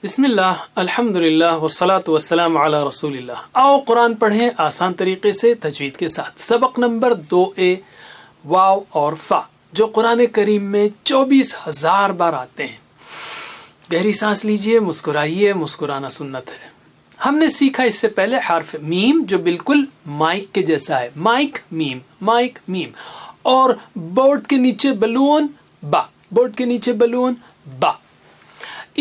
بسم اللہ الحمدللہ والصلاة والسلام علی رسول اللہ. آؤ قرآن پڑھیں آسان طریقے سے تجوید کے ساتھ. سبق نمبر 2A واو اور فا جو قرآن کریم میں 24,000 بار آتے ہیں. گہری سانس لیجئے، مسکرائیے، مسکرانا سنت ہے. ہم نے سیکھا اس سے پہلے حرف میم جو بالکل مائک کے جیسا ہے، مائک میم، اور بورڈ کے نیچے بلون با.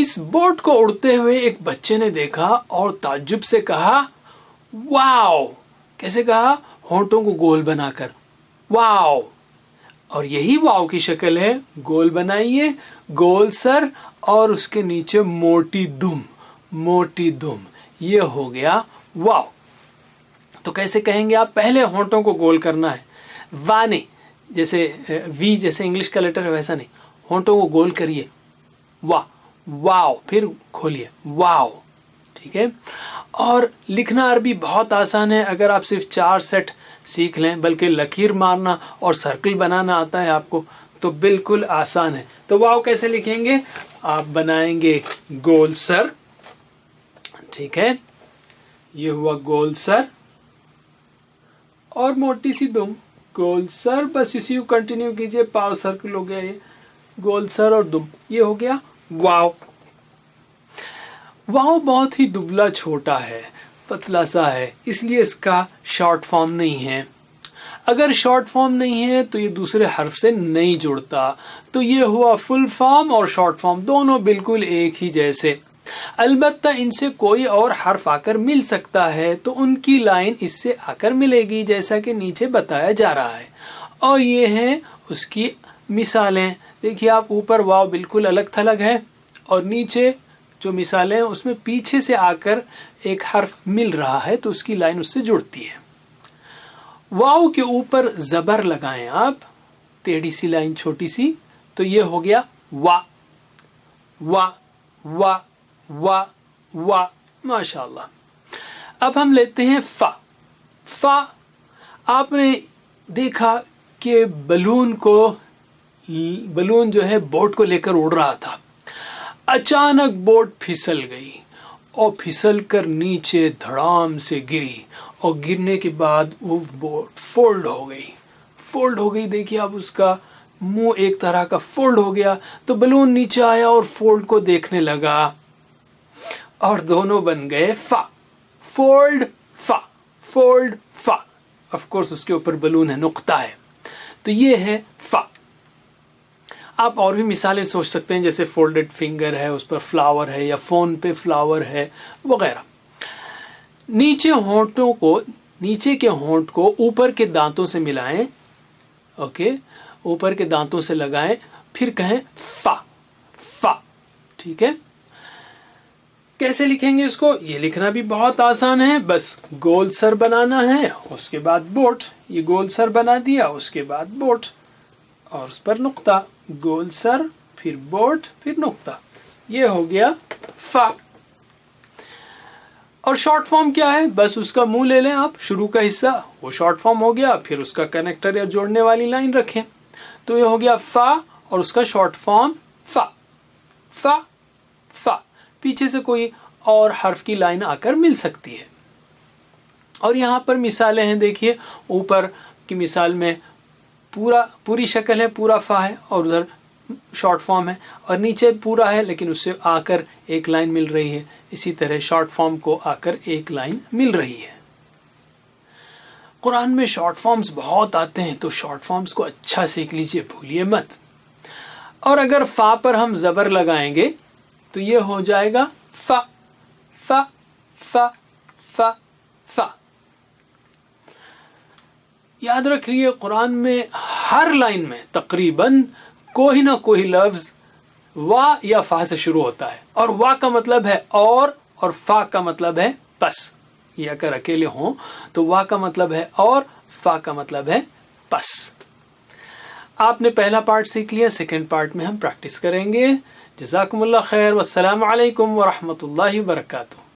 اس بورڈ کو اڑتے ہوئے ایک بچے نے دیکھا اور تعجب سے کہا واو. کیسے کہا؟ ہونٹوں کو گول بنا کر واو. اور یہی واو کی شکل ہے. گول بنائیے، گول سر اور اس کے نیچے موٹی دم. یہ ہو گیا واو. تو کیسے کہیں گے آپ؟ پہلے ہونٹوں کو گول کرنا ہے. وا نہیں، جیسے وی جیسے انگلش کا لیٹر ہے ویسا نہیں. ہونٹوں کو گول کریے، واو، پھر کھولیے واو. ٹھیک ہے. اور لکھنا عربی بہت آسان ہے اگر آپ صرف 4 سیٹ سیکھ لیں، بلکہ لکیر مارنا اور سرکل بنانا آتا ہے آپ کو تو بالکل آسان ہے. تو واو کیسے لکھیں گے؟ آپ بنائیں گے گول سر. ٹھیک ہے، یہ ہوا گول سر اور موٹی سی دم. گول سر، بس اسی کو کنٹینیو کیجئے. پاؤ سرکل ہو گیا، یہ گول سر اور دم، یہ ہو گیا واو. واو بہت ہی دبلا چھوٹا ہے، پتلا سا ہے، اس لیے اس کا شارٹ فارم نہیں ہے. اگر شارٹ فارم نہیں ہے تو یہ دوسرے حرف سے نہیں جڑتا. تو یہ ہوا فل فارم اور شارٹ فارم، دونوں بالکل ایک ہی جیسے. البتہ ان سے کوئی اور حرف آ کر مل سکتا ہے تو ان کی لائن اس سے آ کر ملے گی، جیسا کہ نیچے بتایا جا رہا ہے. اور یہ ہیں اس کی مثالیں. دیکھیے آپ، اوپر واو بالکل الگ تھلگ ہے اور نیچے جو مثالیں ہیں اس میں پیچھے سے آ کر ایک حرف مل رہا ہے تو اس کی لائن اس سے جڑتی ہے. واو کے اوپر زبر لگائیں آپ، ٹیڑھی سی لائن چھوٹی سی، تو یہ ہو گیا وا. ماشاءاللہ. اب ہم لیتے ہیں فا. آپ نے دیکھا کہ بلون جو ہے بورڈ کو لے کر اڑ رہا تھا. اچانک بورڈ پھسل گئی اور پھسل کر نیچے دھڑام سے گری، اور گرنے کے بعد وہ بورڈ فولڈ ہو گئی. دیکھیے اب اس کا منہ ایک طرح کا فولڈ ہو گیا. تو بلون نیچے آیا اور فولڈ کو دیکھنے لگا اور دونوں بن گئے فا. فولڈ فا. آف کورس اس کے اوپر بلون ہے، نقطہ ہے، تو یہ ہے فا. آپ اور بھی مثالیں سوچ سکتے ہیں، جیسے فولڈڈ فنگر ہے، اس پر فلاور ہے، یا فون پہ فلاور ہے وغیرہ. نیچے کے ہونٹ کو اوپر کے دانتوں سے ملائیں. اوکے، اوپر کے دانتوں سے لگائیں، پھر کہیں فا. ٹھیک ہے. کیسے لکھیں گے اس کو؟ یہ لکھنا بھی بہت آسان ہے. بس گول سر بنانا ہے، اس کے بعد بوٹ. یہ گول سر بنا دیا، اس کے بعد بوٹ اور اس پر نقطہ. گول سر، پھر بوٹ، پھر نقطہ. یہ ہو گیا فا. اور شارٹ فارم کیا ہے؟ بس اس کا منہ لے لیں آپ، شروع کا حصہ وہ شارٹ فارم ہو گیا، پھر اس کا کنیکٹر یا جوڑنے والی لائن رکھیں تو یہ ہو گیا فا، اور اس کا شارٹ فارم فا. پیچھے سے کوئی اور حرف کی لائن آ کر مل سکتی ہے. اور یہاں پر مثالیں ہیں. دیکھیے اوپر کی مثال میں پوری شکل ہے، پورا فا ہے اور ادھر شارٹ فارم ہے، اور نیچے پورا ہے لیکن اس سے آ کر ایک لائن مل رہی ہے. اسی طرح شارٹ فارم کو آ کر ایک لائن مل رہی ہے. قرآن میں شارٹ فارمز بہت آتے ہیں، تو شارٹ فارمز کو اچھا سیکھ لیجئے، بھولیے مت. اور اگر فا پر ہم زبر لگائیں گے تو یہ ہو جائے گا فا. یاد رکھیے قرآن میں ہر لائن میں تقریباً کوئی نہ کوئی لفظ وا یا فا سے شروع ہوتا ہے. اور وا کا مطلب ہے اور فا کا مطلب ہے پس. یہ اگر اکیلے ہوں تو وا کا مطلب ہے اور، فا کا مطلب ہے پس. آپ نے پہلا پارٹ سیکھ لیا، سیکنڈ پارٹ میں ہم پریکٹس کریں گے. جزاکم اللہ خیر، والسلام علیکم ورحمۃ اللہ وبرکاتہ.